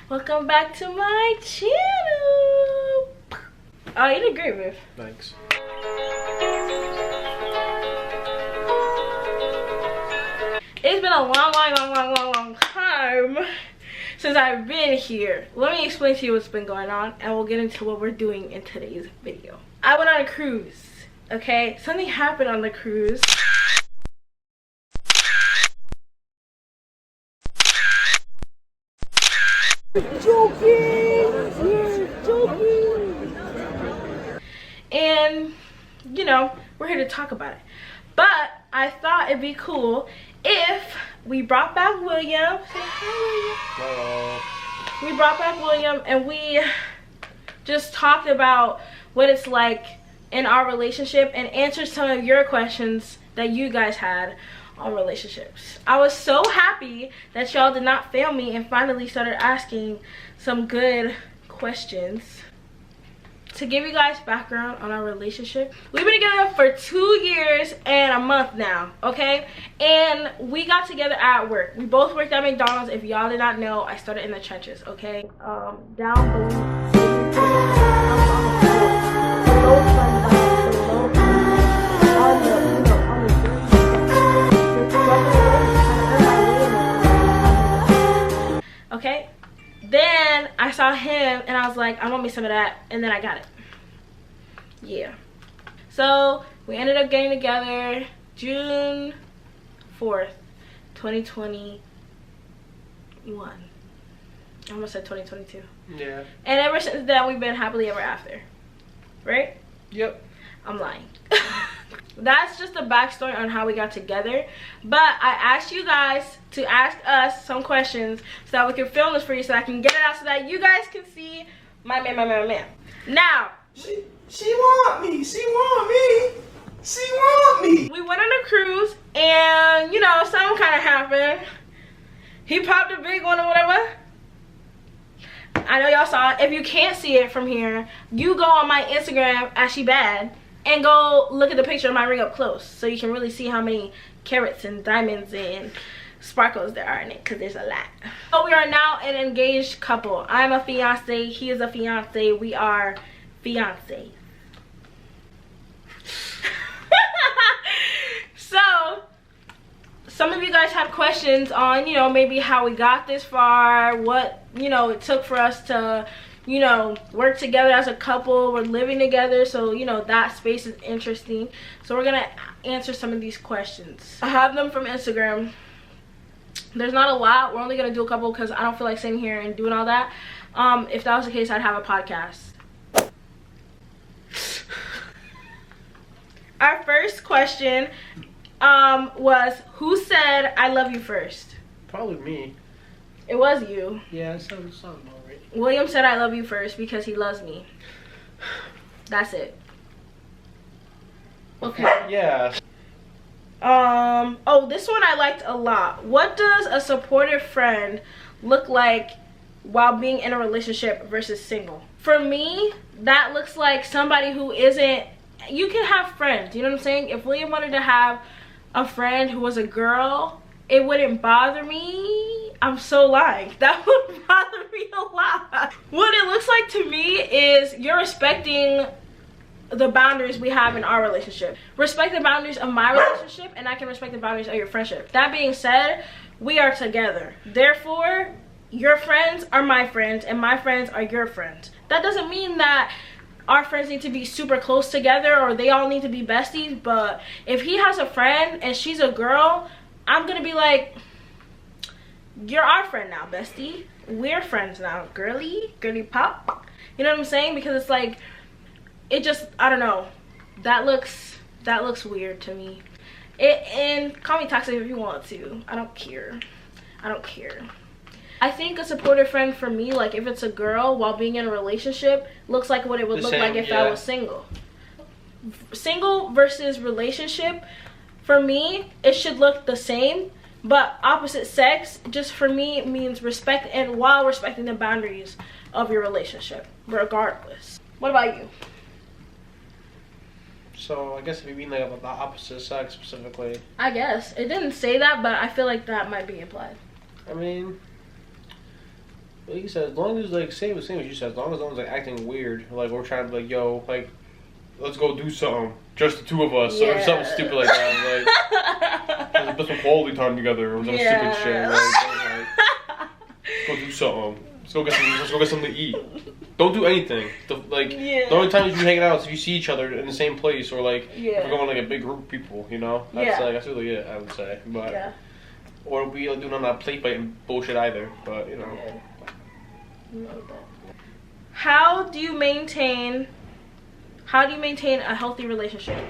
Welcome back to my channel. Oh, you did great, Viv. Thanks. It's been a long time since I've been here. Let me explain to you what's been going on, and we'll get into what we're doing in today's video. I went on a cruise, okay? Something happened on the cruise. And you know, we're here to talk about it, but I thought it'd be cool if we brought back William. Say hi, William. We brought back William and we just talked about what it's like in our relationship and answered some of your questions that you guys had on relationships. I was so happy that y'all did not fail me and finally started asking some good questions. To give you guys background on our relationship, we've been together for 2 years and a month now, okay? And we got together at work. We both worked at McDonald's. If y'all did not know, I started in the trenches, okay? Down below. Okay, then I saw him and I was like, I want me some of that, and then I got it. Yeah, so we ended up getting together June 4th 2021. I almost said 2022. Yeah, and ever since then we've been happily ever after, right? Yep. I'm lying. That's just the backstory on how we got together, but I asked you guys to ask us some questions so that we can film this for you, so I can get it out so that you guys can see my man. Now, she want me. She want me. She want me. We went on a cruise and you know, something kind of happened. He popped a big one or whatever. I know y'all saw it. If you can't see it from here, you go on my Instagram at She.bhaadd and go look at the picture of my ring up close so you can really see how many carats and diamonds and sparkles there are in it, because there's a lot. So we are now an engaged couple. I'm a fiance, he is a fiance, we are fiance. So some of you guys had questions on, you know, maybe how we got this far, what, you know, it took for us to, you know, work together as a couple. We're living together, so you know that space is interesting. So we're gonna answer some of these questions. I have them from Instagram. There's not a lot. We're only gonna do a couple because I don't feel like sitting here and doing all that. If that was the case, I'd have a podcast. Our first question was, who said I love you first? Probably me. It was you. Yeah, it sounds about right. William said I love you first because he loves me. That's it. Okay. Yeah. Oh, this one I liked a lot. What does a supportive friend look like while being in a relationship versus single? For me, that looks like somebody who isn't, you can have friends, you know what I'm saying? If William wanted to have a friend who was a girl, it wouldn't bother me. I'm so lying. That would bother me a lot. What it looks like to me is you're respecting the boundaries we have in our relationship. Respect the boundaries of my relationship, and I can respect the boundaries of your friendship. That being said, we are together. Therefore, your friends are my friends, and my friends are your friends. That doesn't mean that our friends need to be super close together or they all need to be besties, but if he has a friend and she's a girl, I'm gonna be like, you're our friend now, bestie. We're friends now, girly pop. You know what I'm saying? Because it's like, it just, I don't know, that looks weird to me. And call me toxic if you want to. I don't care. I think a supportive friend for me, like if it's a girl while being in a relationship, looks like what it would look like if I was single. Single versus relationship, for me, it should look the same, but opposite sex, just for me, it means respect, and while respecting the boundaries of your relationship, regardless. What about you? So I guess if you mean like about the opposite sex specifically. I guess. It didn't say that, but I feel like that might be implied. I mean, Like you said, as long as like same as you said, as long as no one's like acting weird, like we're trying to be like, yo, like let's go do something, just the two of us, or something stupid like that, like let's spend some quality time together, or some stupid shit. Like, let's go do something. Let's go get something to eat. Don't do anything. The only time you hanging out is if you see each other in the same place, or like if we're going like a big group of people, you know. That's really it, I would say. But or we like doing on that plate fighting bullshit either. But you know. How do you maintain a healthy relationship?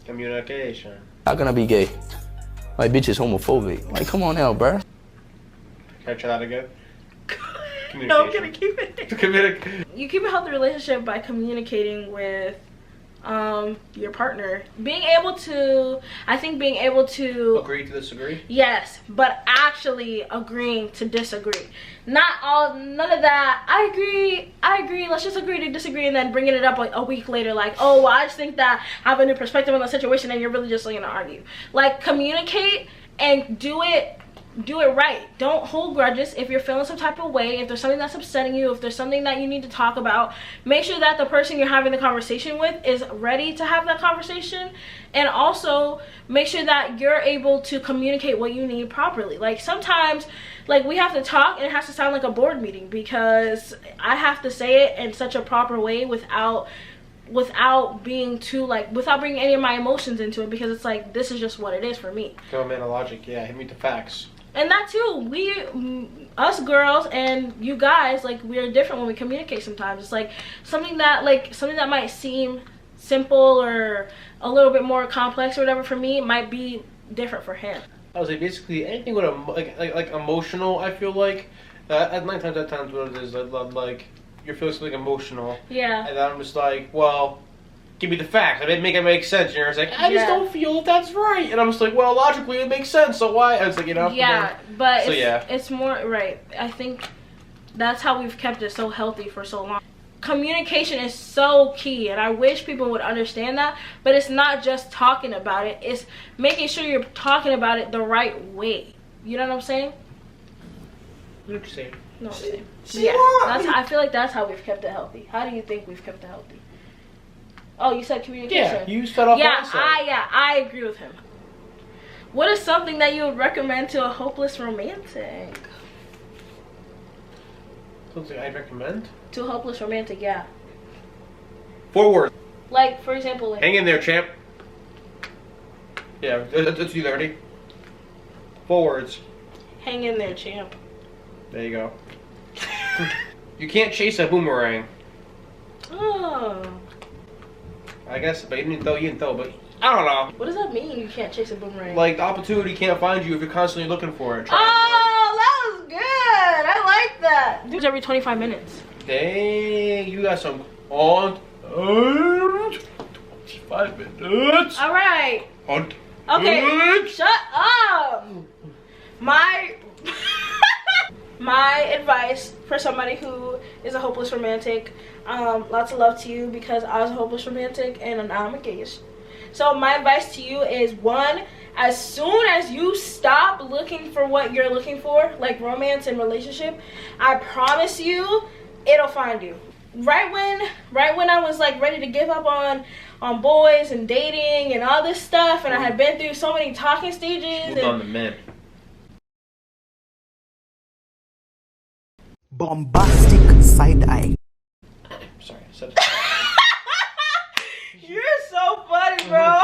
Communication. How can I be gay? My bitch is homophobic. Like, come on now, bruh. Can I try that again? No, I'm gonna keep it. You keep a healthy relationship by communicating with your partner. I think being able to agree to disagree. Yes, but actually agreeing to disagree. None of that. I agree. Let's just agree to disagree, and then bringing it up like a week later, like, oh, well, I just think that I have a new perspective on the situation, and you're really just gonna argue. Like, communicate and do it right. Don't hold grudges. If you're feeling some type of way, if there's something that's upsetting you, if there's something that you need to talk about, make sure that the person you're having the conversation with is ready to have that conversation, and also make sure that you're able to communicate what you need properly. Like, sometimes like we have to talk and it has to sound like a board meeting, because I have to say it in such a proper way without being too without bringing any of my emotions into it, because it's like, this is just what it is for me. Go man of logic, yeah, hit me with the facts. And that too, us girls and you guys, like, we are different when we communicate sometimes. It's like something that might seem simple or a little bit more complex or whatever for me might be different for him. I would say basically anything with like emotional, I feel like at 9 times out of 10 what it is, like you're feeling something emotional. Yeah. And I'm just like, well, give me the facts. I didn't make it make sense. You know, it's like, I just don't feel that that's right. And I'm just like, well, logically it makes sense, so why? And it's like, you know. Yeah, but so it's more right. I think that's how we've kept it so healthy for so long. Communication is so key, and I wish people would understand that. But it's not just talking about it. It's making sure you're talking about it the right way. You know what I'm saying? What you saying? No, I'm saying. Yeah, I feel like that's how we've kept it healthy. How do you think we've kept it healthy? Oh, you said communication. Yeah, you set off. I agree with him. What is something that you would recommend to a hopeless romantic? Something I'd recommend? To a hopeless romantic, yeah. 4 words. Like, for example, like, hang in there, champ. Yeah, that's you already. 4 words. Hang in there, champ. There you go. You can't chase a boomerang. Oh. I guess, but you didn't throw, but I don't know. What does that mean, you can't chase a boomerang? Like, the opportunity can't find you if you're constantly looking for it. Oh, that was good. I like that. Do it every 25 minutes. Dang, you got some on 25 minutes. All right. On. Okay, shut up. My advice for somebody who is a hopeless romantic, lots of love to you, because I was a hopeless romantic and now I'm engaged. So my advice to you is, 1, as soon as you stop looking for what you're looking for, like romance and relationship, I promise you, it'll find you. Right when I was like ready to give up on boys and dating and all this stuff, and I had been through so many talking stages. Moved on to men. Bombastic side eye. Sorry, I said it. You're so funny, bro.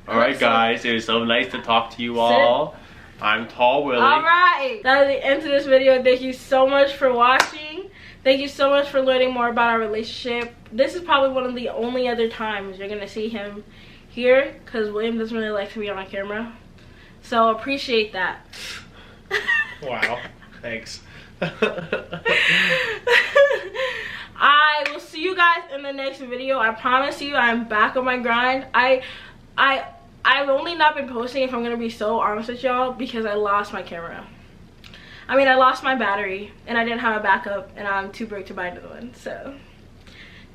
Alright guys, it was so nice to talk to you all. I'm Tall Willie. Alright, that is the end of this video. Thank you so much for watching. Thank you so much for learning more about our relationship. This is probably one of the only other times you're gonna see him here, because William doesn't really like to be on camera. So appreciate that. Wow, thanks. I will see you guys in the next video. I promise you, I'm back on my grind. I've only not been posting, if I'm gonna be so honest with y'all, because I lost my camera. I mean, I lost my battery and I didn't have a backup, and I'm too broke to buy another one. So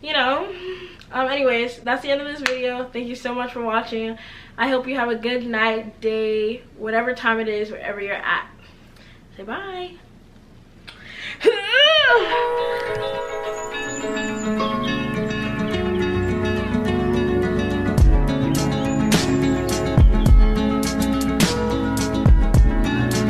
you know. Anyways, that's the end of this video. Thank you so much for watching. I hope you have a good night, day, whatever time it is, wherever you're at. Say bye.